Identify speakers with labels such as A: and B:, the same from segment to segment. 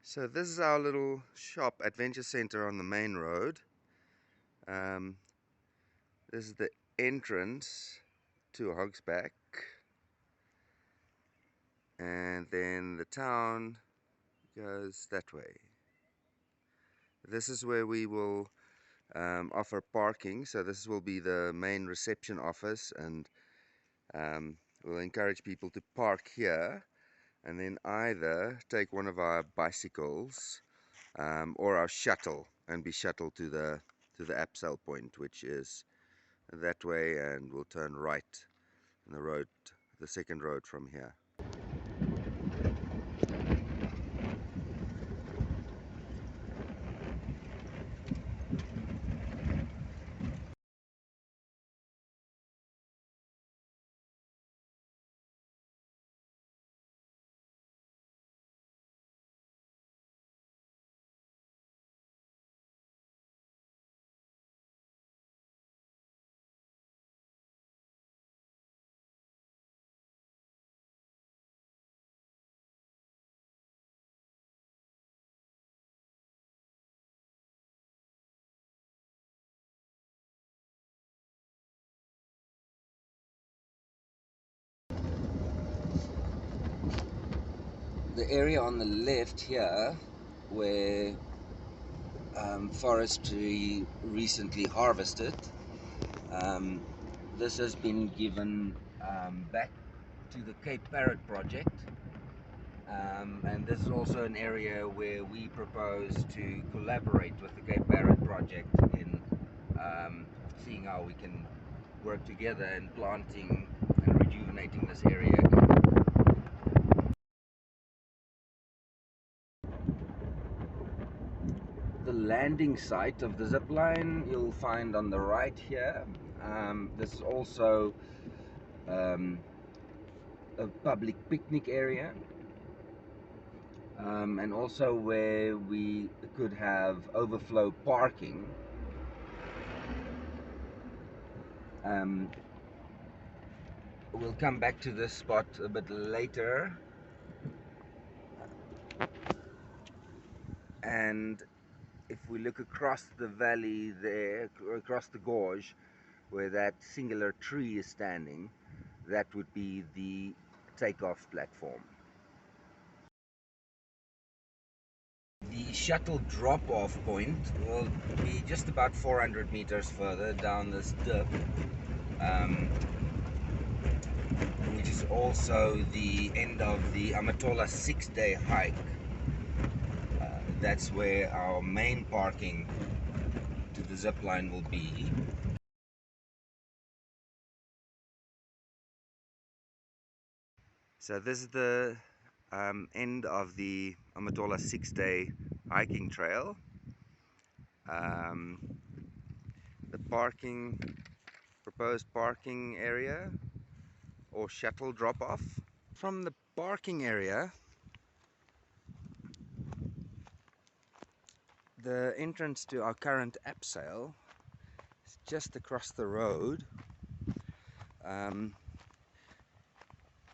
A: So this is our little shop, Adventure Center on the main road. Um, this is the entrance to Hogsback, and then the town goes that way. This is where we will offer parking, so this will be the main reception office, and we'll encourage people to park here and then either take one of our bicycles or our shuttle and be shuttled to the Abseil point, which is that way, and we'll turn right in the road, the second road from here. The area on the left here, where forestry recently harvested, this has been given back to the Cape Parrot project, and this is also an area where we propose to collaborate with the Cape Parrot project in seeing how we can work together in planting and rejuvenating this area again. The landing site of the zipline you'll find on the right here. This is also a public picnic area, and also where we could have overflow parking. We'll come back to this spot a bit later, and if we look across the valley there, across the gorge where that singular tree is standing, that would be the takeoff platform. The shuttle drop-off point will be just about 400 meters further down this dip, which is also the end of the Amatola 6-day hike. That's where our main parking to the zipline will be. So this is the end of the Amatola 6-day hiking trail. The proposed parking area or shuttle drop-off. From the parking area, the entrance to our current Abseil is just across the road.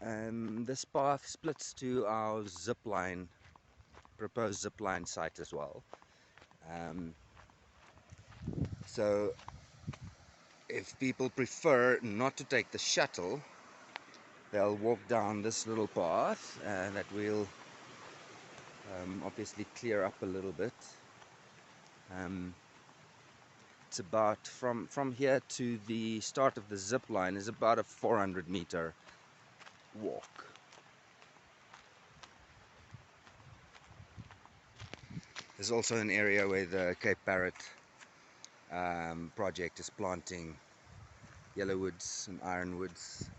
A: This path splits to our zipline, proposed zipline site as well. So if people prefer not to take the shuttle, they'll walk down this little path that we'll obviously clear up a little bit. It's about from here to the start of the zip line is about a 400-meter walk. There's also an area where the Cape Parrot project is planting yellowwoods and ironwoods.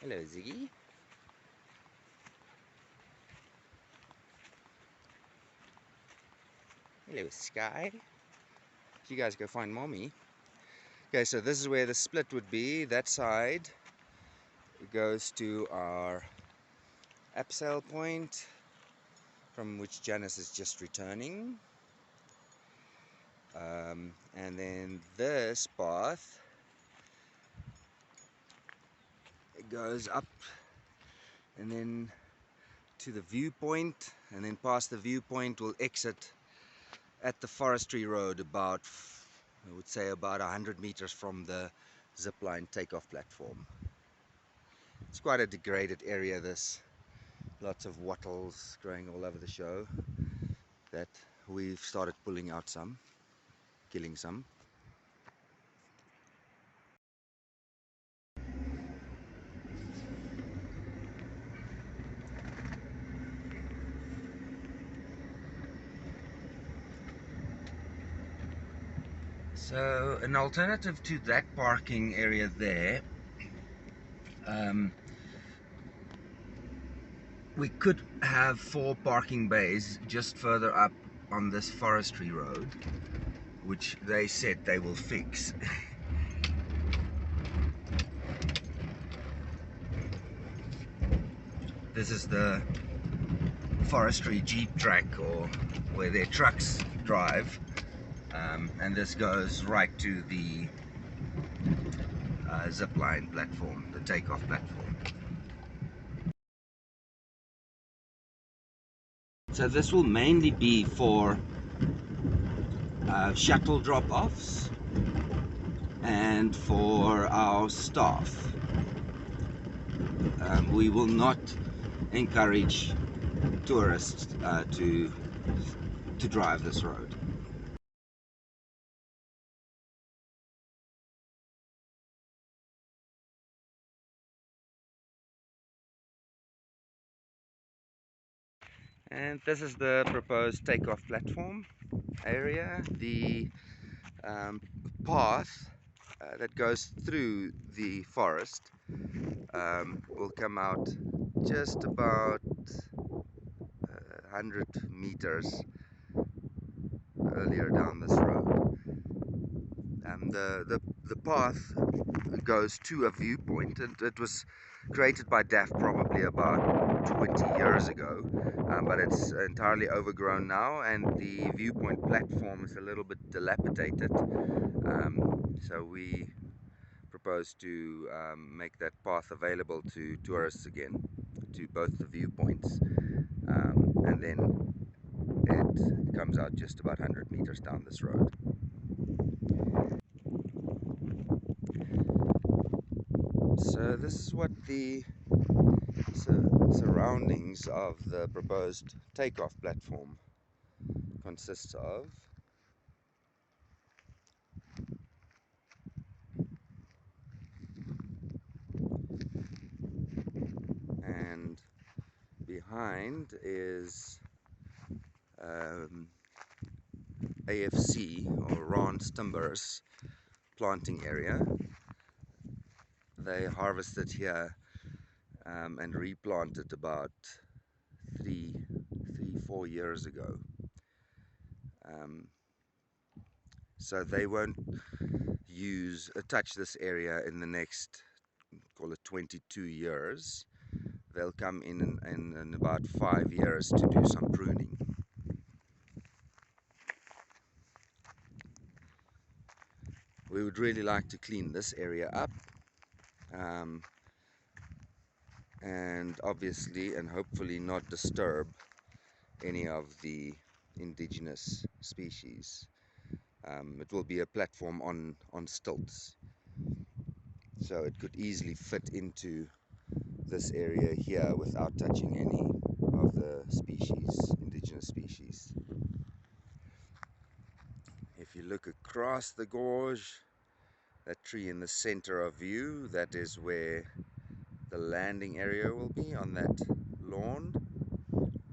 A: Hello, Ziggy. Hello, Sky. You guys go find mommy. Okay, so this is where the split would be. That side goes to our Abseil point, from which Janice is just returning. And then this path, it goes up and then to the viewpoint, and then past the viewpoint we'll exit at the Forestry Road about, I would say, about 100 meters from the zipline takeoff platform. It's quite a degraded area, this. Lots of wattles growing all over the show that we've started pulling out some, killing some. So an alternative to that parking area there, we could have 4 parking bays just further up on this Forestry Road, which they said they will fix. This is the forestry jeep track, or where their trucks drive, and this goes right to the zipline platform, the takeoff platform. So this will mainly be for shuttle drop-offs and for our staff. We will not encourage tourists to drive this road. And this is the proposed takeoff platform area. The path that goes through the forest will come out just about 100 meters earlier down this road. The path goes to a viewpoint, and it was created by DAF probably about 20 years ago, but it's entirely overgrown now, and the viewpoint platform is a little bit dilapidated, so we propose to make that path available to tourists again, to both the viewpoints, and then it comes out just about 100 meters down this road. So this is what the surroundings of the proposed takeoff platform consists of. And behind is AFC, or Rance Timbers planting area. They harvested here and replanted about 4 years ago. So they won't touch this area in the next, call it 22 years. They'll come in about 5 years to do some pruning. We would really like to clean this area up, and obviously and hopefully not disturb any of the indigenous species. It will be a platform on stilts, so it could easily fit into this area here without touching any of the indigenous species. If you look across the gorge, that tree in the center of view, that is where the landing area will be, on that lawn.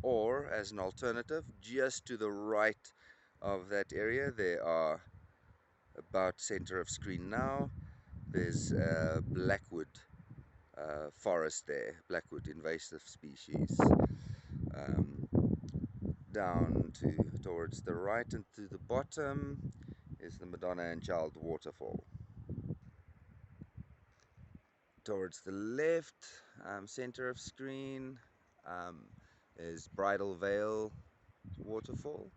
A: Or as an alternative, just to the right of that area, there are, about center of screen now, there's blackwood forest there, blackwood invasive species. Down towards the right and to the bottom is the Madonna and Child waterfall. Towards the left, center of screen, is Bridal Veil waterfall,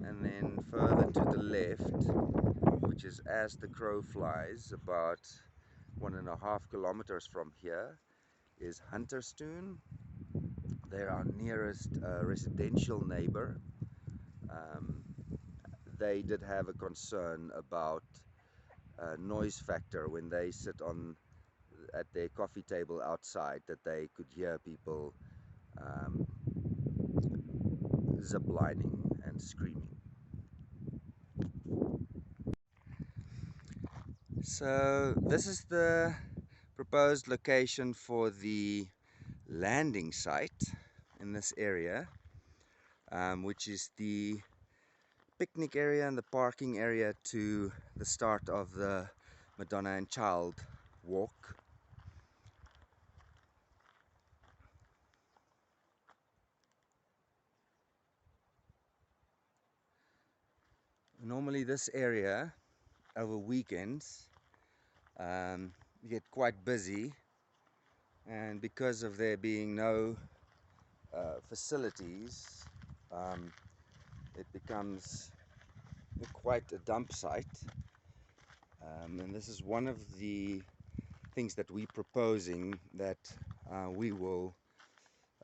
A: and then further to the left, which is as the crow flies, about 1.5 kilometers from here, is Hunterstoon, They're our nearest residential neighbor. Um, they did have a concern about noise factor when they sit at their coffee table outside, that they could hear people ziplining and screaming. So this is the proposed location for the landing site in this area, which is the picnic area and the parking area to the start of the Madonna and Child walk. Normally this area over weekends get quite busy, and because of there being no facilities, it becomes quite a dump site. And this is one of the things that we're proposing, that we will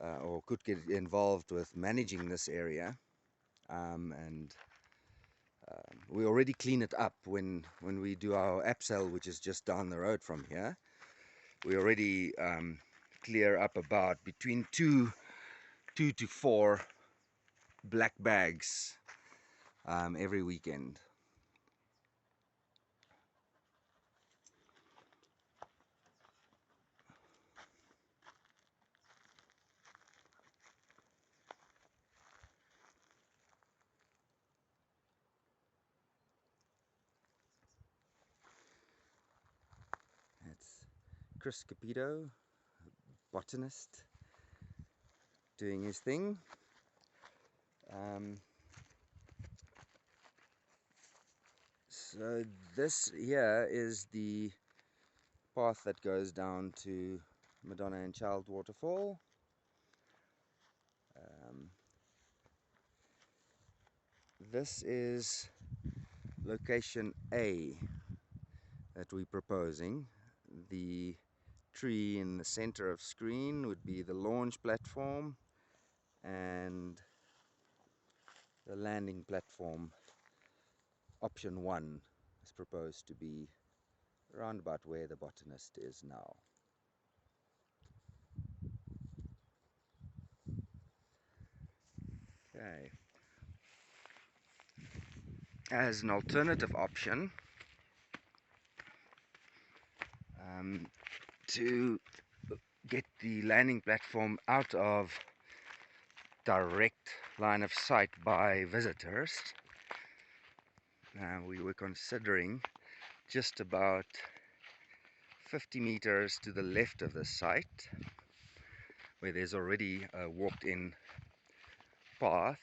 A: or could get involved with managing this area. And we already clean it up when we do our Absel, which is just down the road from here. We already clear up about between two to four black bags every weekend. That's Chris Capito, botanist, doing his thing. So this here is the path that goes down to Madonna and Child waterfall. This is location A that we're proposing. The tree in the center of screen would be the launch platform, and the landing platform, option 1, is proposed to be around about where the botanist is now. Okay. As an alternative option, to get the landing platform out of direct line of sight by visitors, we were considering just about 50 meters to the left of the site, where there's already a walked-in path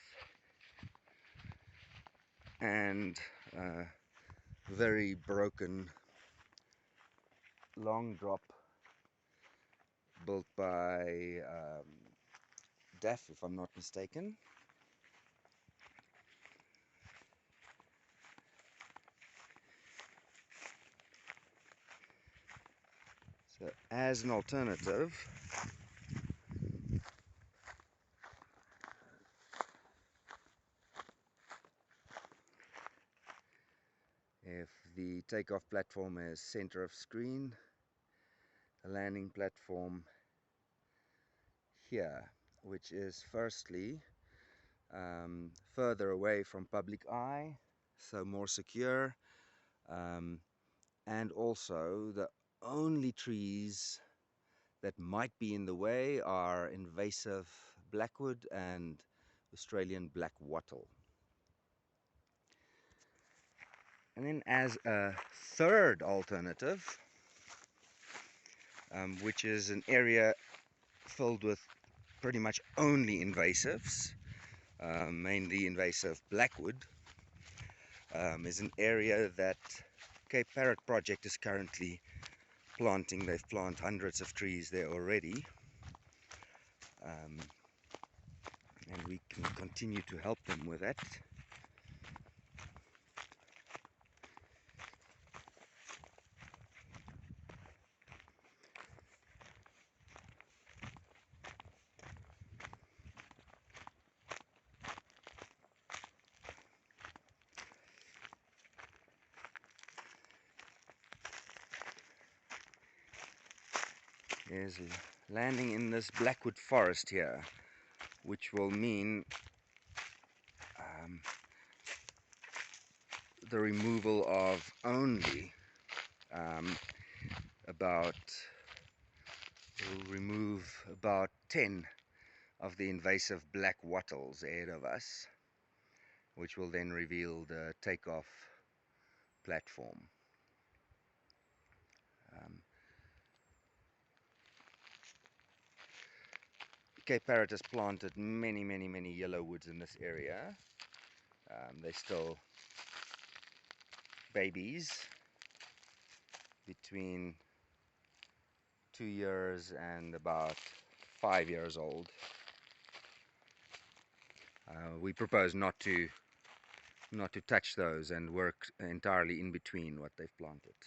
A: and a very broken long drop built by DAF, if I'm not mistaken. So as an alternative, if the takeoff platform is center of screen, the landing platform here, which is firstly further away from public eye, so more secure, and also the only trees that might be in the way are invasive blackwood and Australian black wattle. And then as a third alternative, which is an area filled with pretty much only invasives, mainly invasive blackwood, is an area that Cape Parrot Project is currently planting. They've planted hundreds of trees there already, and we can continue to help them with that. is landing in this blackwood forest here, which will mean the removal of only about we'll remove about 10 of the invasive black wattles ahead of us, which will then reveal the takeoff platform. Cape Parrot has planted many yellow woods in this area. They're still babies, between 2 years and about 5 years old. We propose not to touch those and work entirely in between what they've planted.